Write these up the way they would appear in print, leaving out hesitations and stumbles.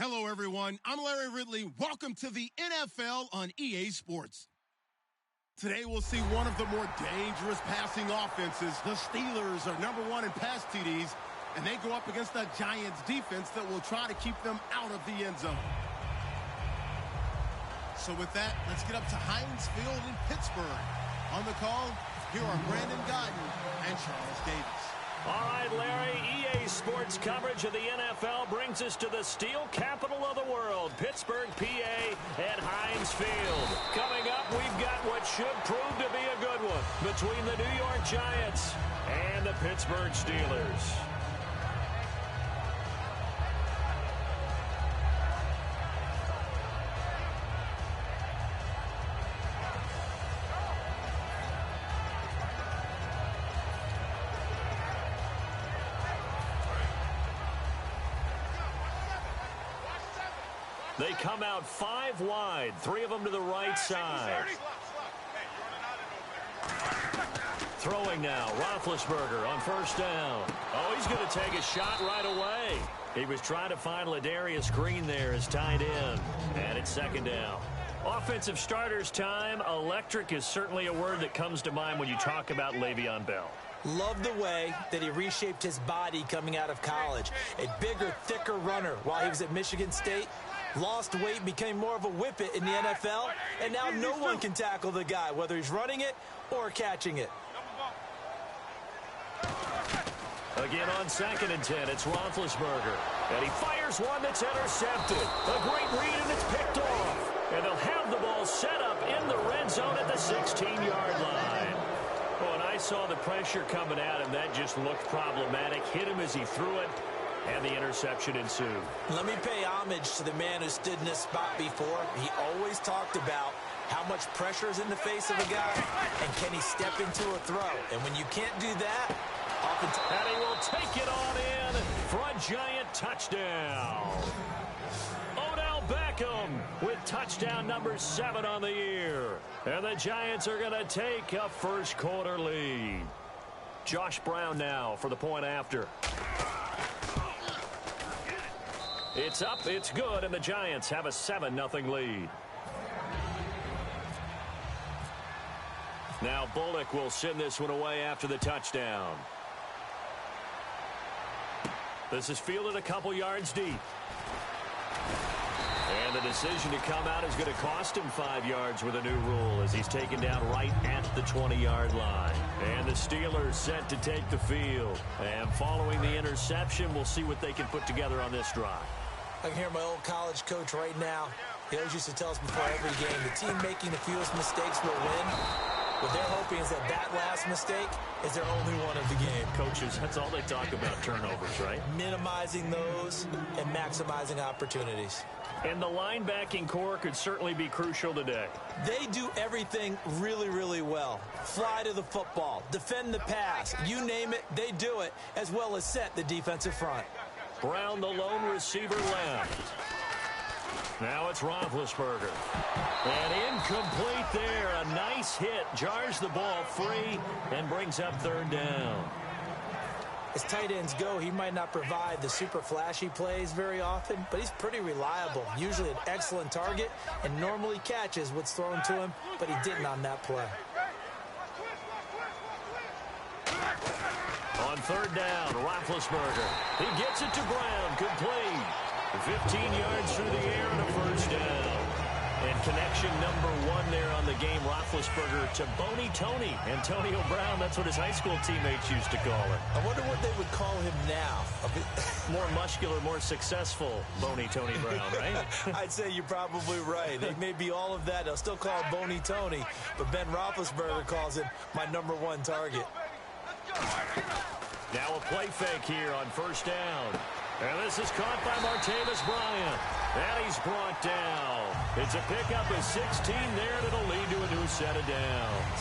Hello, everyone. I'm Larry Ridley. Welcome to the NFL on EA Sports. Today, we'll see one of the more dangerous passing offenses. The Steelers are #1 in pass TDs, and they go up against the Giants defense that will try to keep them out of the end zone. So with that, let's get up to Heinz Field in Pittsburgh. On the call, here are Brandon Guyton and Charles Davis. All right, Larry, EA Sports coverage of the NFL brings us to the steel capital of the world, Pittsburgh, PA, at Heinz Field. Coming up, we've got what should prove to be a good one between the New York Giants and the Pittsburgh Steelers. They come out 5 wide, 3 of them to the right side. Throwing now, Roethlisberger on first down. Oh, he's going to take a shot right away. He was trying to find Ladarius Green there as tight end, and it's second down. Offensive starters time. Electric is certainly a word that comes to mind when you talk about Le'Veon Bell. Love the way that he reshaped his body coming out of college. A bigger, thicker runner while he was at Michigan State. Lost weight, became more of a whippet in the NFL, and now no one can tackle the guy, whether he's running it or catching it. Again on 2nd and 10, it's Roethlisberger. And he fires one that's intercepted. A great read, and it's picked off. And they'll have the ball set up in the red zone at the 16-yard line. Oh, and I saw the pressure coming at him. That just looked problematic. Hit him as he threw it. And the interception ensued. Let me pay homage to the man who stood in this spot before. He always talked about how much pressure is in the face of a guy, and can he step into a throw. And when you can't do that, and he will take it on in for a Giant touchdown. Odell Beckham with touchdown number 7 on the year. And the Giants are going to take a first quarter lead. Josh Brown now for the point after. It's up, it's good, and the Giants have a 7-0 lead. Now Bullock will send this one away after the touchdown. This is fielded a couple yards deep. And the decision to come out is going to cost him 5 yards with a new rule as he's taken down right at the 20-yard line. And the Steelers set to take the field. And following the interception, we'll see what they can put together on this drive. I can hear my old college coach right now. He always used to tell us before every game, the team making the fewest mistakes will win. What they're hoping is that last mistake is their only one of the game. Coaches, that's all they talk about, turnovers, right? Minimizing those and maximizing opportunities. And the linebacking core could certainly be crucial today. They do everything really, really well. Fly to the football, defend the pass, you name it, they do it, as well as set the defensive front. Brown, the lone receiver, left. Now it's Roethlisberger. And incomplete there. A nice hit. Jars the ball free and brings up 3rd down. As tight ends go, he might not provide the super flashy plays very often, but he's pretty reliable. Usually an excellent target and normally catches what's thrown to him, but he didn't on that play. On 3rd down, Roethlisberger. He gets it to Brown, complete. 15 yards through the air and a first down. And connection number 1 there on the game, Roethlisberger to Boney Tony. Antonio Brown, that's what his high school teammates used to call him. I wonder what they would call him now. More muscular, more successful Boney Tony Brown, right? I'd say you're probably right. They may be all of that. They'll still call him Boney Tony, but Ben Roethlisberger calls him my number 1 target. Now a play fake here on first down. And this is caught by Martavis Bryant. And he's brought down. It's a pickup of 16 there, and it'll lead to a new set of downs.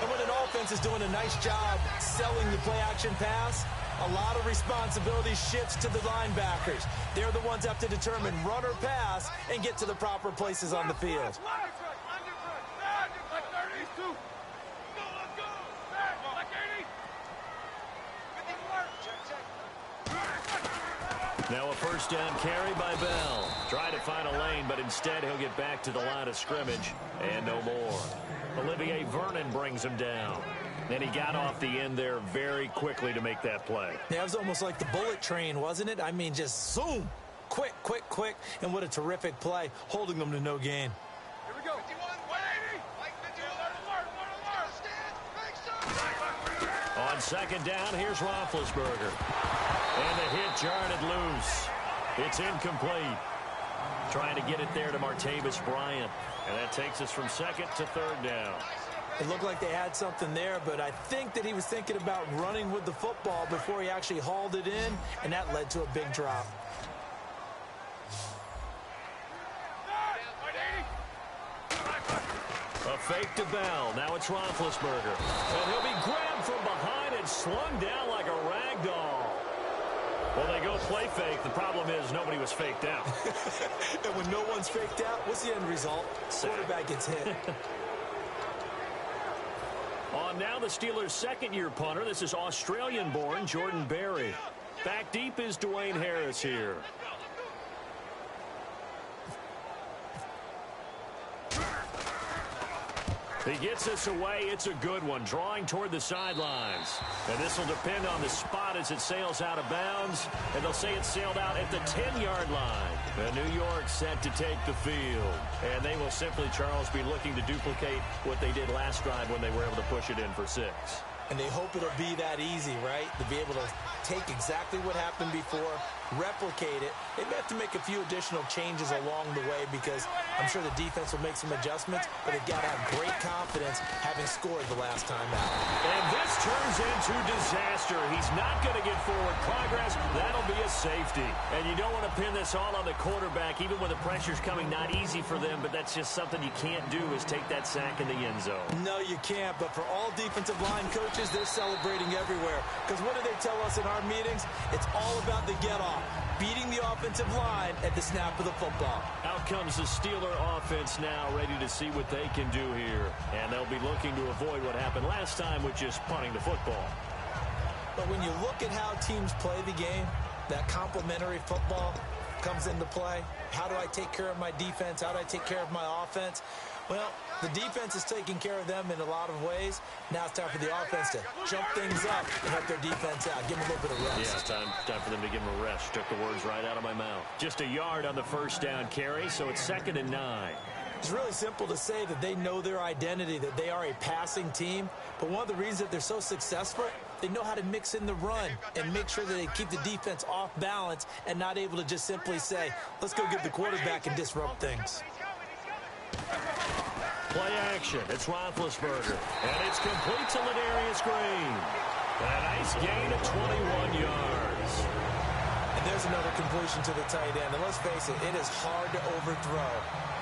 And when an offense is doing a nice job selling the play-action pass, a lot of responsibility shifts to the linebackers. They're the ones that have to determine run or pass and get to the proper places on the field. Now a first down carry by Bell. Trying to find a lane, but instead he'll get back to the line of scrimmage and no more. Olivier Vernon brings him down. And he got off the end there very quickly to make that play. Yeah, it was almost like the bullet train, wasn't it? I mean, just zoom. Quick, quick, quick. And what a terrific play, holding them to no gain. Here we go. 51, 180. On second down, here's Roethlisberger. And the hit jarred it loose. It's incomplete. Trying to get it there to Martavis Bryant. And that takes us from second to third down. It looked like they had something there, but I think that he was thinking about running with the football before he actually hauled it in, and that led to a big drop. A fake to Bell. Now it's Roethlisberger. And he'll be grabbed from behind and slung down like a rag doll. Well, they go play fake. The problem is nobody was faked out. And when no one's faked out, what's the end result? Quarterback gets hit. On now the Steelers' second-year punter. This is Australian-born Jordan Berry. Back deep is Dwayne Harris here. He gets us away. It's a good one, drawing toward the sidelines. And this will depend on the spot as it sails out of bounds. And they'll say it sailed out at the 10-yard line. And New York set to take the field. And they will simply, Charles, be looking to duplicate what they did last drive when they were able to push it in for 6. And they hope it'll be that easy, right? To be able to take exactly what happened before, replicate it. They may have to make a few additional changes along the way because I'm sure the defense will make some adjustments, but they've got to have great confidence having scored the last time out. And this turns into disaster. He's not going to get forward progress. That'll be a safety. And you don't want to pin this all on the quarterback, even when the pressure's coming. Not easy for them, but that's just something you can't do is take that sack in the end zone. No, you can't, but for all defensive line coaches, they're celebrating everywhere. Because what do they tell us in our meetings? It's all about the get-off, beating the offensive line at the snap of the football. Out comes the Steeler offense now, ready to see what they can do here. And they'll be looking to avoid what happened last time with just punting the football. But when you look at how teams play the game, that complementary football comes into play. How do I take care of my defense? How do I take care of my offense? Well, the defense is taking care of them in a lot of ways. Now it's time for the offense to jump things up and help their defense out. Give them a little bit of rest. Yeah, time for them to give them a rest. Took the words right out of my mouth. Just a yard on the first down carry, so it's 2nd and 9. It's really simple to say that they know their identity, that they are a passing team. But one of the reasons that they're so successful, they know how to mix in the run and make sure that they keep the defense off balance and not able to just simply say, let's go get the quarterback and disrupt things. Play action. It's Roethlisberger. And it's complete to Ladarius Green. A nice gain of 21 yards. And there's another completion to the tight end. And let's face it, it is hard to overthrow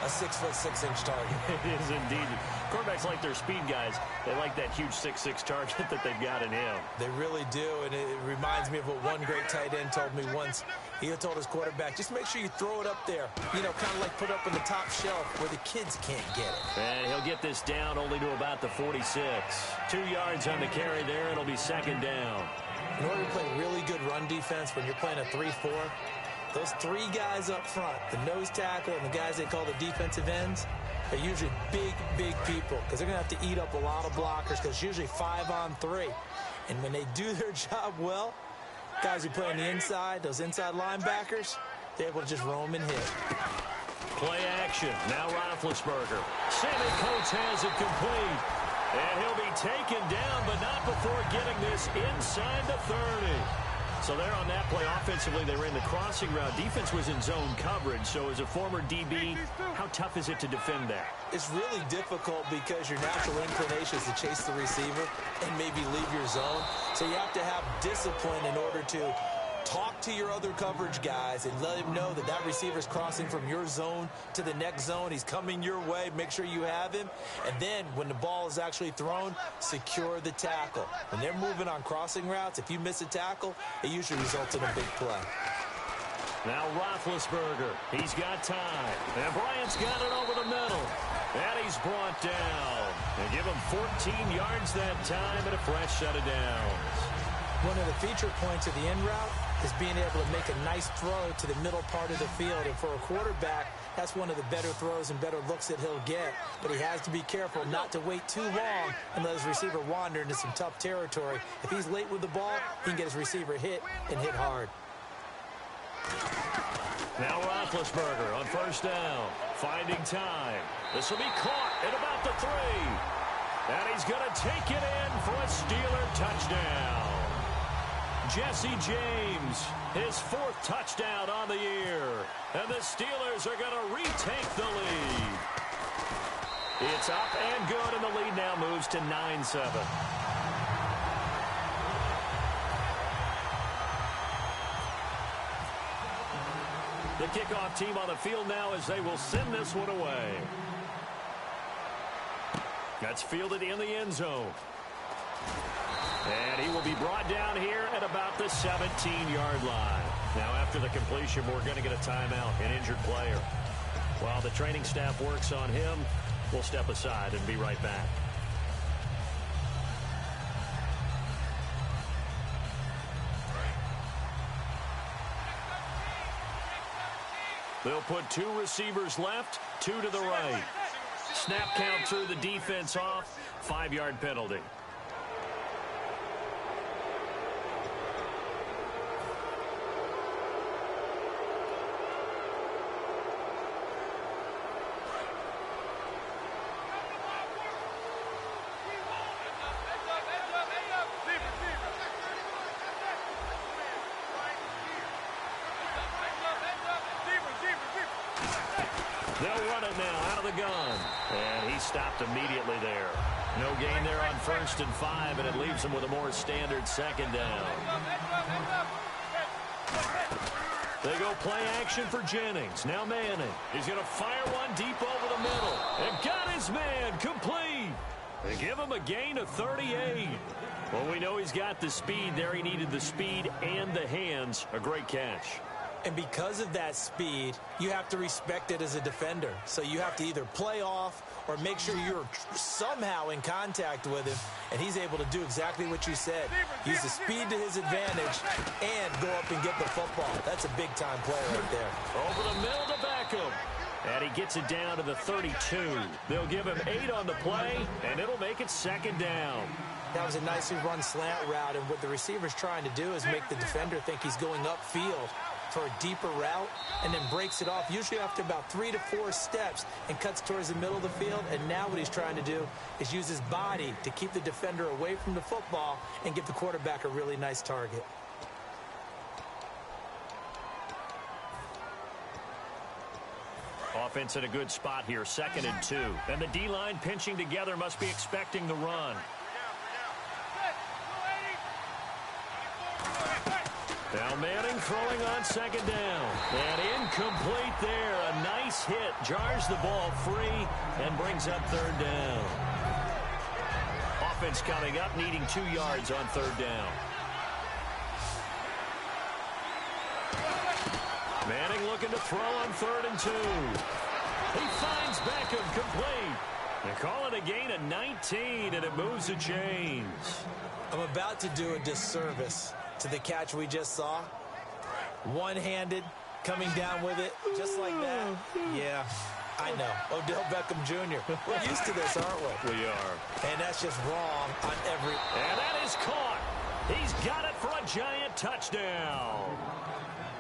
a 6'6" target. It is indeed. Quarterbacks like their speed guys. They like that huge 6'6" target that they've got in him. They really do, and it reminds me of what one great tight end told me once. He told his quarterback, just make sure you throw it up there. You know, kind of like put up on the top shelf where the kids can't get it. And he'll get this down only to about the 46. 2 yards on the carry there. It'll be 2nd down. In order to play really good run defense when you're playing a 3-4, those 3 guys up front, the nose tackle and the guys they call the defensive ends, are usually big, big people because they're going to have to eat up a lot of blockers because it's usually 5-on-3. And when they do their job well, guys who play on the inside, those inside linebackers, they're able to just roam and hit. Play action. Now Roethlisberger. Sammy Coates has it complete. And he'll be taken down, but not before getting this inside the 30. So there on that play, offensively, they ran the crossing route. Defense was in zone coverage. So as a former DB, how tough is it to defend that? It's really difficult because your natural inclination is to chase the receiver and maybe leave your zone. So you have to have discipline in order to talk to your other coverage guys and let him know that that receiver is crossing from your zone to the next zone. He's coming your way. Make sure you have him. And then when the ball is actually thrown, secure the tackle. When they're moving on crossing routes, if you miss a tackle, it usually results in a big play. Now Roethlisberger. He's got time. And Bryant's got it over the middle. And he's brought down. And give him 14 yards that time and a fresh set of downs. One of the feature points of the in route is being able to make a nice throw to the middle part of the field. And for a quarterback, that's one of the better throws and better looks that he'll get. But he has to be careful not to wait too long and let his receiver wander into some tough territory. If he's late with the ball, he can get his receiver hit and hit hard. Now Roethlisberger on first down, finding time. This will be caught at about the 3. And he's going to take it in for a Steeler touchdown. Jesse James, his 4th touchdown on the year. And the Steelers are going to retake the lead. It's up and good, and the lead now moves to 9-7. The kickoff team on the field now as they will send this one away. That's fielded in the end zone. And he will be brought down here at about the 17-yard line. Now, after the completion, we're going to get a timeout, an injured player. While the training staff works on him, we'll step aside and be right back. They'll put 2 receivers left, 2 to the right. Snap count through the defense off, 5-yard penalty. They'll run it now out of the gun. And he stopped immediately there. No gain there on 1st and 5, and it leaves him with a more standard 2nd down. They go play action for Jennings. Now Manning. He's going to fire one deep over the middle. And got his man complete. They give him a gain of 38. Well, we know he's got the speed there. He needed the speed and the hands. A great catch. And because of that speed, you have to respect it as a defender. So you have to either play off or make sure you're somehow in contact with him. And he's able to do exactly what you said. Use the speed to his advantage and go up and get the football. That's a big-time play right there. Over the middle to Beckham. And he gets it down to the 32. They'll give him 8 on the play, and it'll make it 2nd down. That was a nicely run slant route, and what the receiver's trying to do is make the defender think he's going upfield for a deeper route, and then breaks it off, usually after about 3 to 4 steps, and cuts towards the middle of the field. And now what he's trying to do is use his body to keep the defender away from the football and give the quarterback a really nice target. Offense in a good spot here, 2nd and 2. And the D-line pinching together must be expecting the run. Now Manning throwing on 2nd down. And incomplete there. A nice hit. Jars the ball free and brings up 3rd down. Offense coming up, needing 2 yards on 3rd down. Manning looking to throw on 3rd and 2. He finds Beckham complete. They call it a gain of 19, and it moves the chains. I'm about to do a disservice to the catch we just saw. One-handed, coming down with it, just like that. Yeah, I know. Odell Beckham Jr. We're used to this, aren't we? We are. And that's just wrong on every... And that is caught. He's got it for a giant touchdown.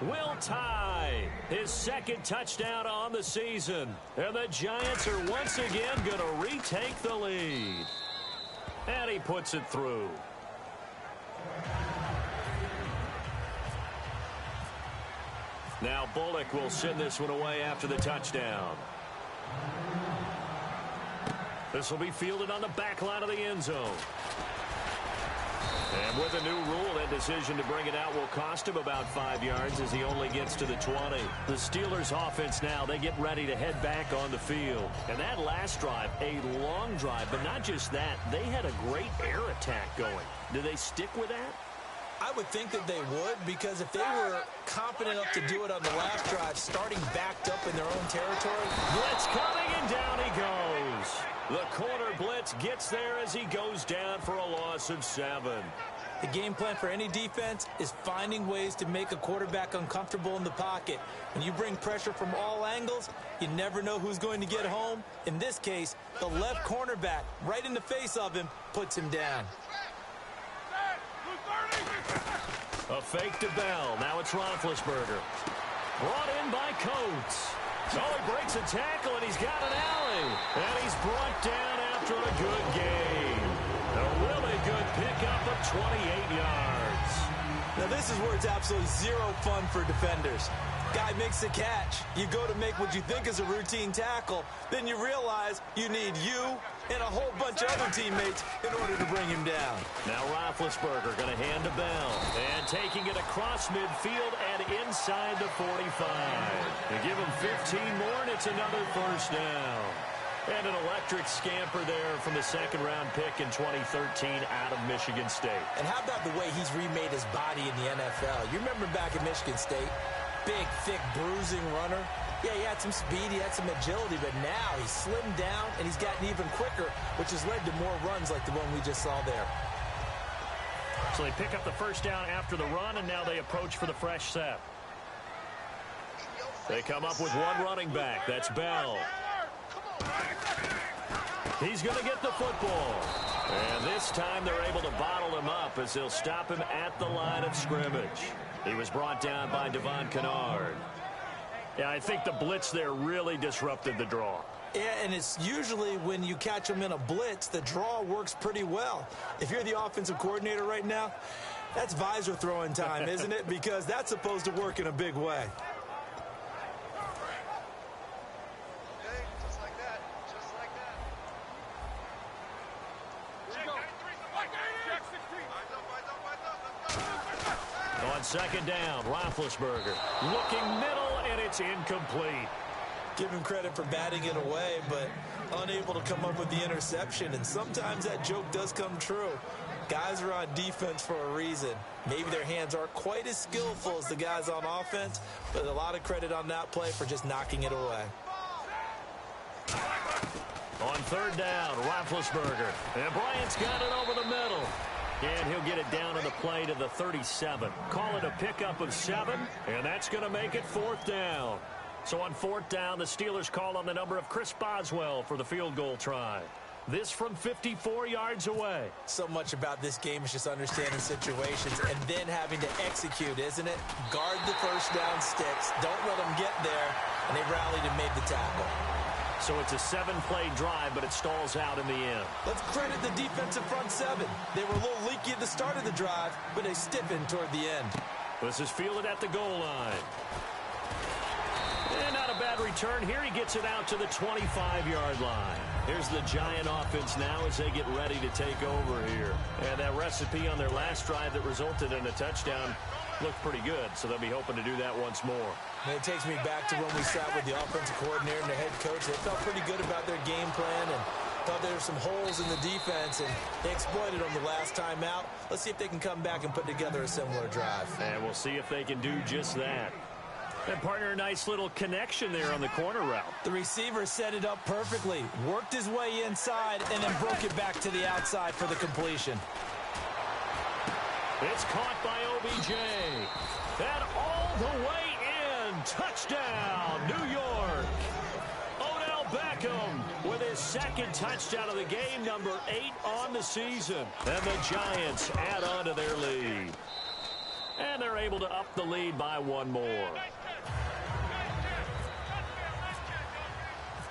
Will tie his 2nd touchdown on the season. And the Giants are once again going to retake the lead. And he puts it through. Now Bullock will send this one away after the touchdown. This will be fielded on the back line of the end zone. And with a new rule, that decision to bring it out will cost him about 5 yards as he only gets to the 20. The Steelers offense now, they get ready to head back on the field. And that last drive, a long drive, but not just that, they had a great air attack going. Do they stick with that? I would think that they would, because if they were competent enough to do it on the last drive, starting backed up in their own territory. Blitz coming, and down he goes. The corner blitz gets there as he goes down for a loss of 7. The game plan for any defense is finding ways to make a quarterback uncomfortable in the pocket. When you bring pressure from all angles, you never know who's going to get home. In this case, the left cornerback, right in the face of him, puts him down. A fake to Bell. Now it's Roethlisberger. Brought in by Coates. So he breaks a tackle, and he's got an alley. And he's brought down after a good game. A really good pickup of 28 yards. Now this is where it's absolutely zero fun for defenders. Guy makes the catch. You go to make what you think is a routine tackle. Then you realize you need you and a whole bunch of other teammates in order to bring him down. Now Roethlisberger going to hand to Bell. And taking it across midfield and inside the 45. They give him 15 more, and it's another first down. And an electric scamper there from the second-round pick in 2013 out of Michigan State. And how about the way he's remade his body in the NFL? You remember back at Michigan State? Big, thick, bruising runner. Yeah, he had some speed, he had some agility, but now he's slimmed down and he's gotten even quicker, which has led to more runs like the one we just saw there. So they pick up the first down after the run, and now they approach for the fresh set. They come up with one running back. That's Bell. He's going to get the football. And this time they're able to bottle him up as they'll stop him at the line of scrimmage. He was brought down by Devon Kennard. Yeah, I think the blitz there really disrupted the draw. Yeah, and it's usually when you catch them in a blitz, the draw works pretty well. If you're the offensive coordinator right now, that's visor throwing time, isn't it? Because that's supposed to work in a big way. On second down, Roethlisberger looking middle, and it's incomplete. Give him credit for batting it away, but unable to come up with the interception. And sometimes that joke does come true. Guys are on defense for a reason. Maybe their hands aren't quite as skillful as the guys on offense, but a lot of credit on that play for just knocking it away. On third down, Roethlisberger. And Bryant's got it over the middle. And he'll get it down to the play to the 37. Call it a pickup of 7, and that's going to make it fourth down. So on fourth down, the Steelers call on the number of Chris Boswell for the field goal try. This from 54 yards away. So much about this game is just understanding situations and then having to execute, isn't it? Guard the first down sticks. Don't let them get there. And they rallied and made the tackle. So it's a 7-play drive, but it stalls out in the end. Let's credit the defensive front 7. They were a little leaky at the start of the drive, but they stiffened toward the end. This is fielded at the goal line. And not a bad return here. He gets it out to the 25-yard line. Here's the Giant offense now as they get ready to take over here. And that recipe on their last drive that resulted in a touchdown looked pretty good, so they'll be hoping to do that once more. And it takes me back to when we sat with the offensive coordinator and the head coach. They felt pretty good about their game plan and thought there were some holes in the defense, and they exploited them the last time out. Let's see if they can come back and put together a similar drive. And we'll see if they can do just that. And partner, a nice little connection there on the corner route. The receiver set it up perfectly, worked his way inside, and then broke it back to the outside for the completion. It's caught by OBJ. And all the way in. Touchdown, New York. Odell Beckham with his second touchdown of the game, number 8 on the season. And the Giants add on to their lead. And they're able to up the lead by 1 more.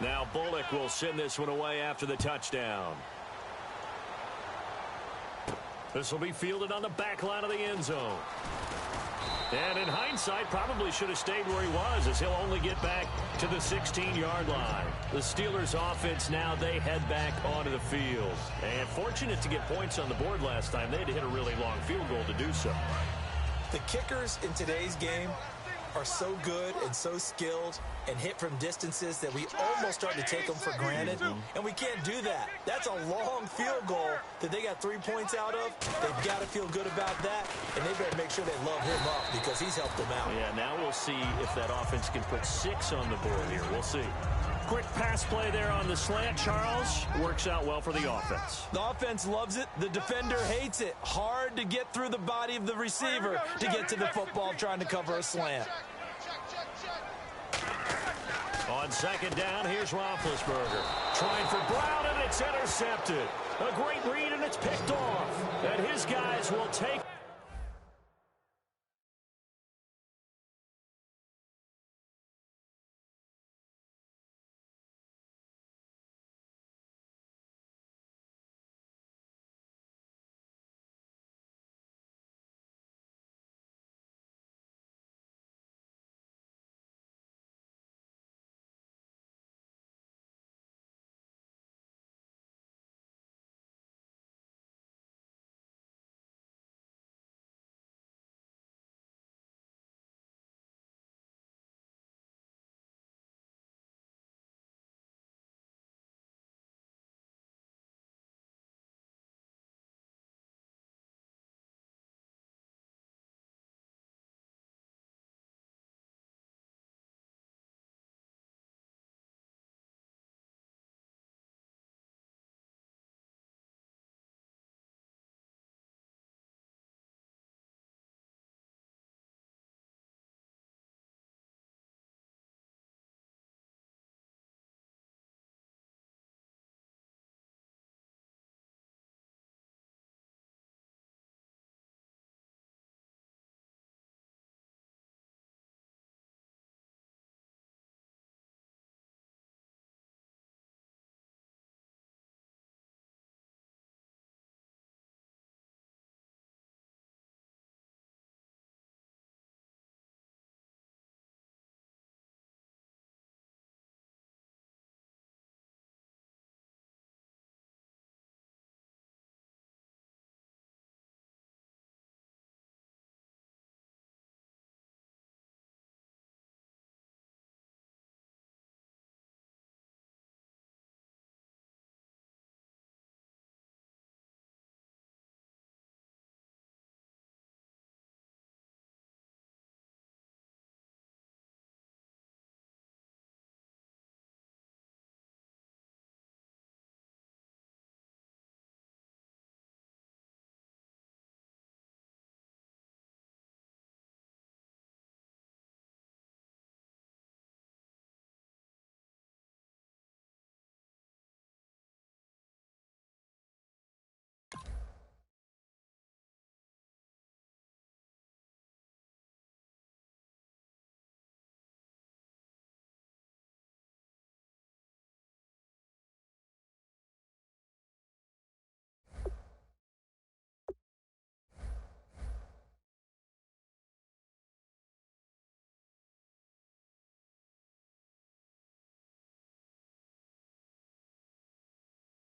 Now Bullock will send this one away after the touchdown. This will be fielded on the back line of the end zone. And in hindsight, probably should have stayed where he was, as he'll only get back to the 16-yard line. The Steelers offense now, they head back onto the field. And fortunate to get points on the board last time. They had to hit a really long field goal to do so. The kickers in today's game are so good and so skilled and hit from distances that we almost start to take them for granted, and we can't do that. That's a long field goal that they got 3 points out of. They've got to feel good about that, and they better make sure they love him up because he's helped them out. Yeah, now we'll see if that offense can put 6 on the board here. We'll see. Quick pass play there on the slant, Charles. Works out well for the offense. The offense loves it. The defender hates it. Hard to get through the body of the receiver to get to the football trying to cover a slant. On second down, here's Roethlisberger. Trying for Brown, and it's intercepted. A great read, and it's picked off. And his guys will take...